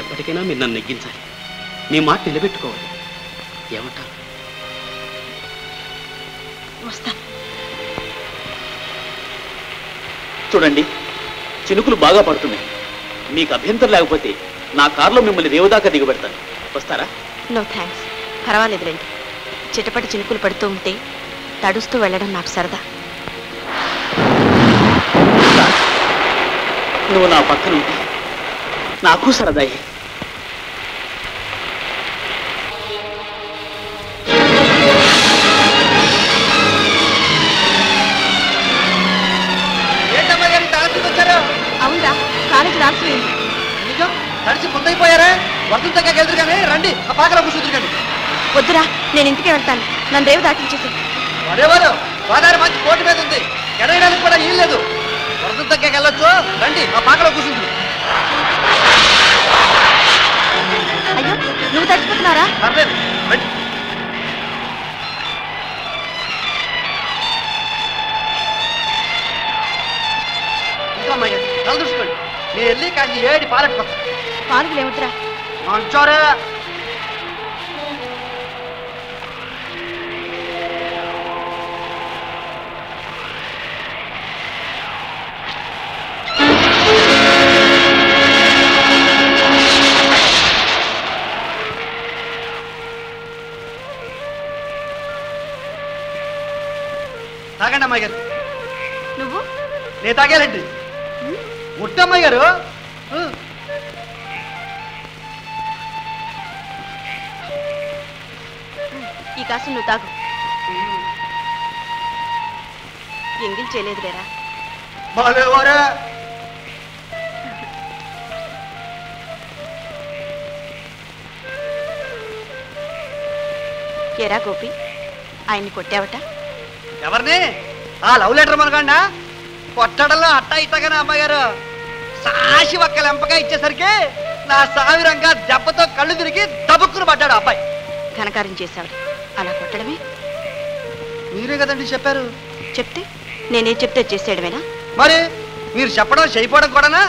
ఎప్పటికైనా మీరు నన్ను నెగ్గించాలి. మీ మాట నిలబెట్టుకోవాలి. ఏమంటారు? వస్తా. చూడండి, చినుకులు బాగా పడుతున్నాయి. మీకు అభ్యంతరం లేకపోతే నా కారులో మిమ్మల్ని రేవుదాకా దిగబెడతాను. వస్తారా? No thanks, పర్వాలేదులేండి. చిటపటి చినుకులు పడుతూ ఉంటే తడుస్తూ వెళ్ళడం నాకు సరదా. నువ్వు నా పక్కన ఉంటే నాకు సరదాయే. అవునా, కాలేజీ రాసిపోయింది. నిజం తడిచి ముందైపోయారా? వర్షం తగ్గ ఎదురు కానీ రండి, ఆ పాకలో కూర్చుంటారు కానీ. వద్దురా, నేను ఇంటికే వెళ్తాను. నన్ను రేవు దాటించేసి. వరేవారు గోదావరి మంచి కోటి మీద ఉంది, ఎడగడానికి కూడా ఏం లేదు. వర్షం తగ్గ వెళ్ళొచ్చు, రండి, ఆ పాకలో కూర్చుంటారు. అయ్యో, నువ్వు తడిచిపోతున్నారా? పర్లేదు, రండి. ఇంకా అమ్మాయి గారు తల చూసుకోండి. నేను వెళ్ళి కాసి ఏడి పాలెట్టుకోండి. పాలు లేవుతురా. మంచోరే. తాగండి అమ్మాయి గారు. నువ్వు? నేను తాగేలండి. ముట్టమ్మాయి గారు. ఈ కాసు నువ్వు తాగు. ఎంగిల్ చేయలేదు లేరా? బాలేవారా? ఏరా గోపి, ఆయన్ని కొట్టావట? ఎవరిని? ఆ లవ్ లెటర్ మనకండా కొట్టడంలో అట్టా ఇట్టగానే అమ్మాయి గారు సాసి ఒక్క లెంపగా ఇచ్చేసరికి నా సావిరంగా దెబ్బతో కళ్ళు తిరిగి దబుక్కును పడ్డాడు అబ్బాయి. ఘనకారం చేశావు, అలా కొట్టడమే. మీరే కదండి చెప్పారు. చెప్తే నేనేం చెప్తే చేసేయడమేనా? మరి మీరు చెప్పడం చేయపోవడం కూడానా?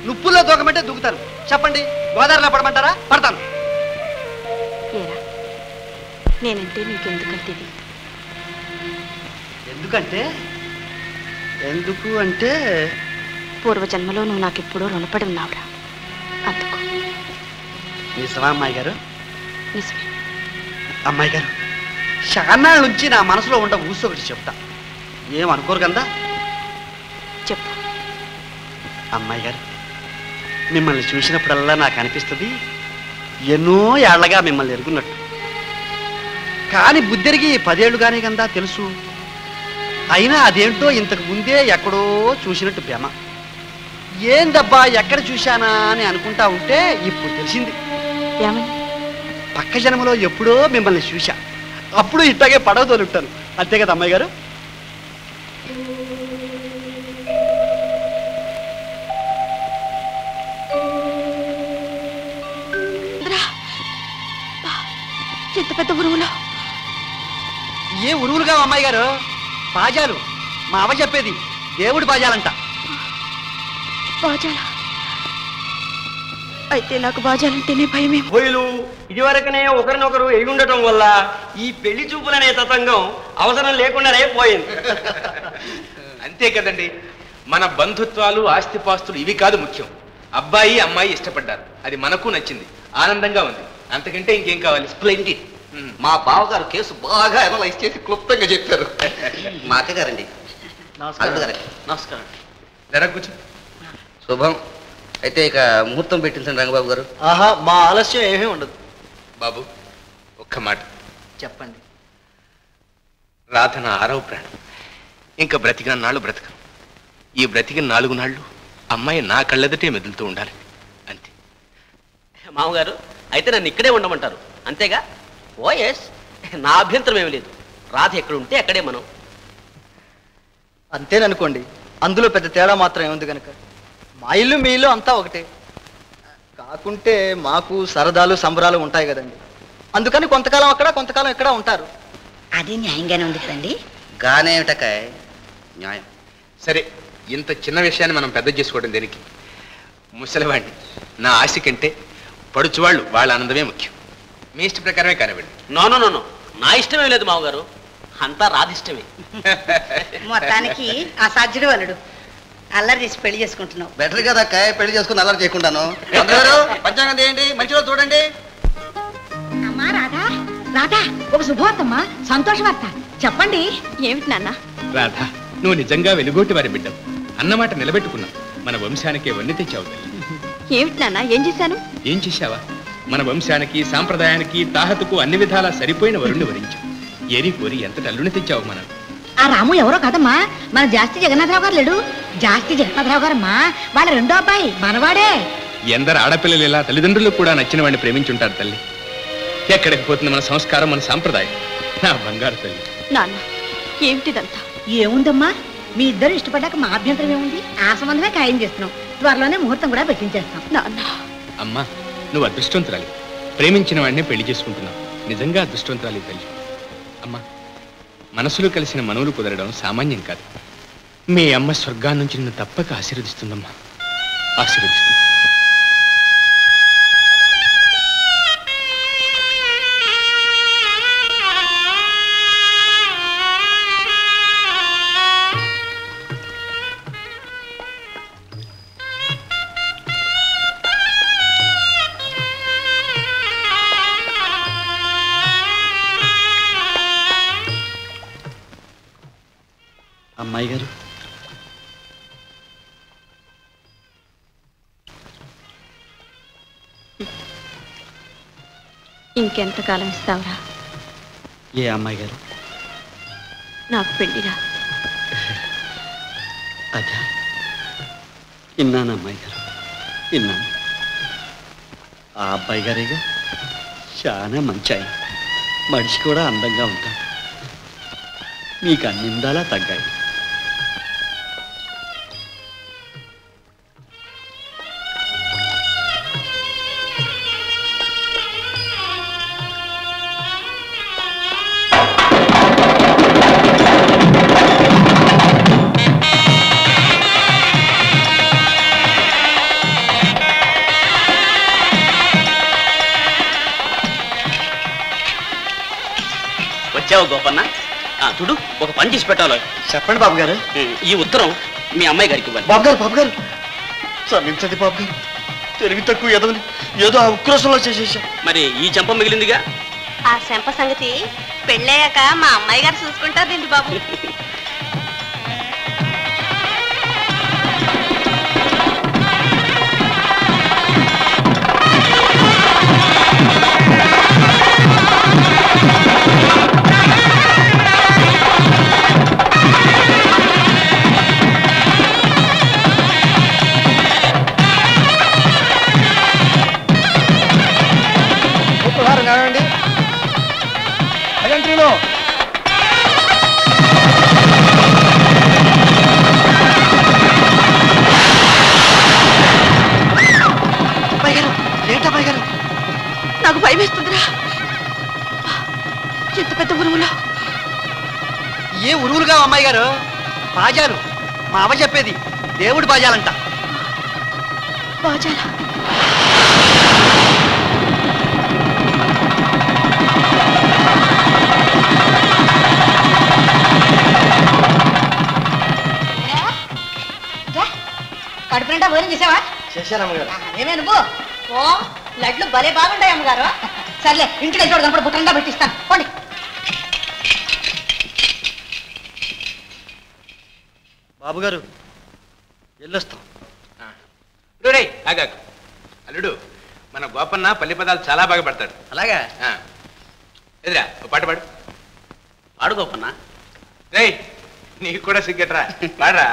నుప్పుల్లో దూకమంటే దూకుతాను. చెప్పండి, గోదావరిలో పడమంటారా? పడతాను. ఏరా, నేనంటే నీకెందుకంటే ఇది? ఎందుకంటే ఎందుకు అంటే పూర్వజన్మలో నువ్వు నాకెప్పుడూ రుణపడి ఉన్నావురా, అందుకు. నిజమా అమ్మాయి గారు? నిజమే. అమ్మాయి గారు, చాన్నాళ్ళ నుంచి నా మనసులో ఉండ ఊసి ఒకటి చెప్తా, ఏమనుకోరు కదా? చెప్పు. అమ్మాయి గారు, మిమ్మల్ని చూసినప్పుడల్లా నాకు అనిపిస్తుంది ఎన్నో ఏళ్లగా మిమ్మల్ని ఎరుగున్నట్టు. కానీ బుద్ధిరిగి 10 ఏళ్ళు కానీ కదా తెలుసు. అయినా అదేంటో ఇంతకు ముందే ఎక్కడో చూసినట్టు భ్రమ. ఏందబ్బా ఎక్కడ చూశానా అని అనుకుంటా ఉంటే ఇప్పుడు తెలిసింది. ఏమని? పక్క జన్మలో ఎప్పుడో మిమ్మల్ని చూశా, అప్పుడు ఇట్లాగే పడవ తోలుంటాను. అంతే కదా అమ్మాయి గారు? ఎంత పెద్ద ఉరువులో! ఏ ఉరువులుగా అమ్మాయి గారు? బాజాలు. మా అవ్వ చెప్పేది దేవుడి బాజాలంట. బాజాలా? అయితే నాకు బాజాలంటేనే భయమే. పోయిలు ఇదివరకనే ఒకరినొకరు ఎగి ఉండటం వల్ల ఈ పెళ్లి చూపులనే తతంగం అవసరం లేకుండానే పోయింది. అంతే కదండి, మన బంధుత్వాలు ఆస్తిపాస్తులు ఇవి కాదు ముఖ్యం. అబ్బాయి అమ్మాయి ఇష్టపడ్డారు, అది మనకు నచ్చింది, ఆనందంగా ఉంది. అంతకంటే ఇంకేం కావాలి? స్ప్లెండిడ్. మా బావగారు కేసు బాగా అనలైజ్ చేసి క్లుప్తంగా చెప్పారు. మా అక్కగారండి. నమస్కారం. జర కూర్చో. శుభం. అయితే ఇక ముహూర్తం పెట్టించండి రంగబాబు గారు. ఆహా, మా ఆలస్యం ఏమీ ఉండదు. బాబు, ఒక్క మాట చెప్పండి. రాధ నా 6వ ప్రాణం. ఇంకా బ్రతికిన నాళ్ళు బ్రతకను. ఈ బ్రతికిన 4 నాళ్ళు అమ్మాయి నా కళ్ళెదటే మెదులుతూ ఉండాలి, అంతే. మామగారు, అయితే నన్ను ఇక్కడే ఉండమంటారు అంతేగా? ఓ ఎస్, నా అభ్యంతరం ఏమి లేదు. రాధ ఎక్కడ ఉంటే అక్కడే మనం. అంతేననుకోండి, అందులో పెద్ద తేడా మాత్రం ఏముంది కనుక. మా ఇల్లు మీ ఇల్లు అంతా ఒకటే. కాకుంటే మాకు సరదాలు సంబరాలు ఉంటాయి కదండి. అందుకని కొంతకాలం అక్కడ కొంతకాలం ఇక్కడ ఉంటారు. అది న్యాయంగానే ఉంది కదండి. గానేమిటకాయ న్యాయం. సరే, ఇంత చిన్న విషయాన్ని మనం పెద్ద చేసుకోవడం దేనికి? ముసలివాణ్ణి నా ఆశ కంటే పడుచువాళ్ళు వాళ్ళ ఆనందమే ముఖ్యం. మీ ఇష్ట ప్రకారమే కానివ్వండి. నో నా ఇష్టమే లేదు మామగారు, అంతా రాధిష్టమే. మొత్తానికి అసాధ్యుడు అల్లుడు. అల్లరి చేసి పెళ్లి చేసుకుంటున్నావు. బెటర్ కదా అక్కాయ్, పెళ్లి చేసుకుని అల్లరి చేయకుండాను. పంచాంగం చేయండి, మంచిలో చూడండి. అమ్మా రాధా, రాధా ఒక శుభవార్తమ్మా, సంతోషవార్త చెప్పండి. ఏమిటి నాన్న? రాధా, నువ్వు నిజంగా వెలుగోటి వారి బిడ్డవు. అన్నమాట నిలబెట్టుకున్నావు. మన వంశానికే వన్ని తెచ్చావు తల్లి. ఏమిటి నాన్న, ఏం చేశాను? ఏం చేశావా? మన వంశానికి, సాంప్రదాయానికి, తాహతుకు అన్ని విధాలా సరిపోయిన వరుణ్ణి వరించావు. ఏరి కోరి ఎంత అల్లుని తెచ్చావు మనం. ఆ రాము ఎవరో కదమ్మా, మన జాస్తి జగన్నాథరావు గారు లేడు, జాస్తి జగన్నాథరావు గారమ్మా, వాళ్ళ రెండో అబ్బాయి మనవాడే. ఎందరు ఆడపిల్లలు ఇలా తల్లిదండ్రులకు కూడా నచ్చిన వాడిని ప్రేమించుంటారు తల్లి. ఎక్కడికి పోతుంది మన సంస్కారం, మన సాంప్రదాయం? నా బంగారు తల్లి. నాన్న, ఏమిటిదంతా? ఏముందమ్మా, మీ ఇద్దరు ఇష్టపడ్డాక మా అభ్యంతరం ఏముంది? ఆ సంబంధమే ఖాయం చేస్తున్నాం, త్వరలోనే ముహూర్తం కూడా పెట్టించేస్తాం. నాన్న, అమ్మా, నువ్వు అదృష్టవంతురాలి. ప్రేమించిన వాడినే పెళ్లి చేసుకుంటున్నావు. నిజంగా అదృష్టవంతురాలి తల్లి. అమ్మా, మనసులు కలిసిన మనవులు కుదరడం సామాన్యం కాదు. మీ అమ్మ స్వర్గాన్ని నుంచి నిన్ను తప్పక ఆశీర్వదిస్తుందమ్మా, ఆశీర్వదిస్తుంది. అమ్మాయి గారు, ఇంకెంతకాలం ఇస్తావురా? ఏ అమ్మాయి గారు? నాకు పెళ్లిరా. అదా, విన్నాను అమ్మాయి గారు, విన్నాను. ఆ అబ్బాయి గారేగా, చాలా మంచి ఆయన, మనిషి కూడా అందంగా ఉంటాడు. మీకు అన్ని ఇందాలా తగ్గాయి. వచ్చావు గోపన్న? చూడు, ఒక పని చేసి పెట్టాలి. చెప్పండి బాబు గారు. ఈ ఉత్తరం మీ అమ్మాయి గారికి ఇవ్వాలి. బాబు గారు క్షమించండి బాబు గారు, తెలివి తక్కువ ఎదవని ఏదో ఆ ఉక్రోషంలో చేసేసా. మరి ఈ చెంప మిగిలిందిగా. ఆ శంప సంగతి పెళ్ళయ్యాక మా అమ్మాయి గారు చూసుకుంటారండి బాబు. నాకు భయం వేస్తుందిరా. ఎంత పెద్ద ఉరువులో. ఏ ఉరువులుగా అమ్మాయి గారు? బాజాలు, మా అవ్వ చెప్పేది, దేవుడు బాజాలంట. బాజాలా? కడుపు నిండా భోజనం చేసావా? చేశాను అమ్మగారు. ఏమే నువ్వు? ఓ లడ్లు భలే బాగుంటాయి అమ్మగారు. సర్లే, ఇంటికి వెళ్ళి చూడదాం, బుట్టంగా పెట్టిస్తాను. పోండి. బాబు గారు, వెళ్ళొస్తాం. ఆగాకు అల్లుడు, మన గోపన్న పల్లి పదాలు చాలా బాగా పడతాడు. అలాగా? ఎదురా ఓ పాట పాడు. పాడు గోపన్న. రేయ్, నీకు కూడా సిగ్గట్రా, పాడరా.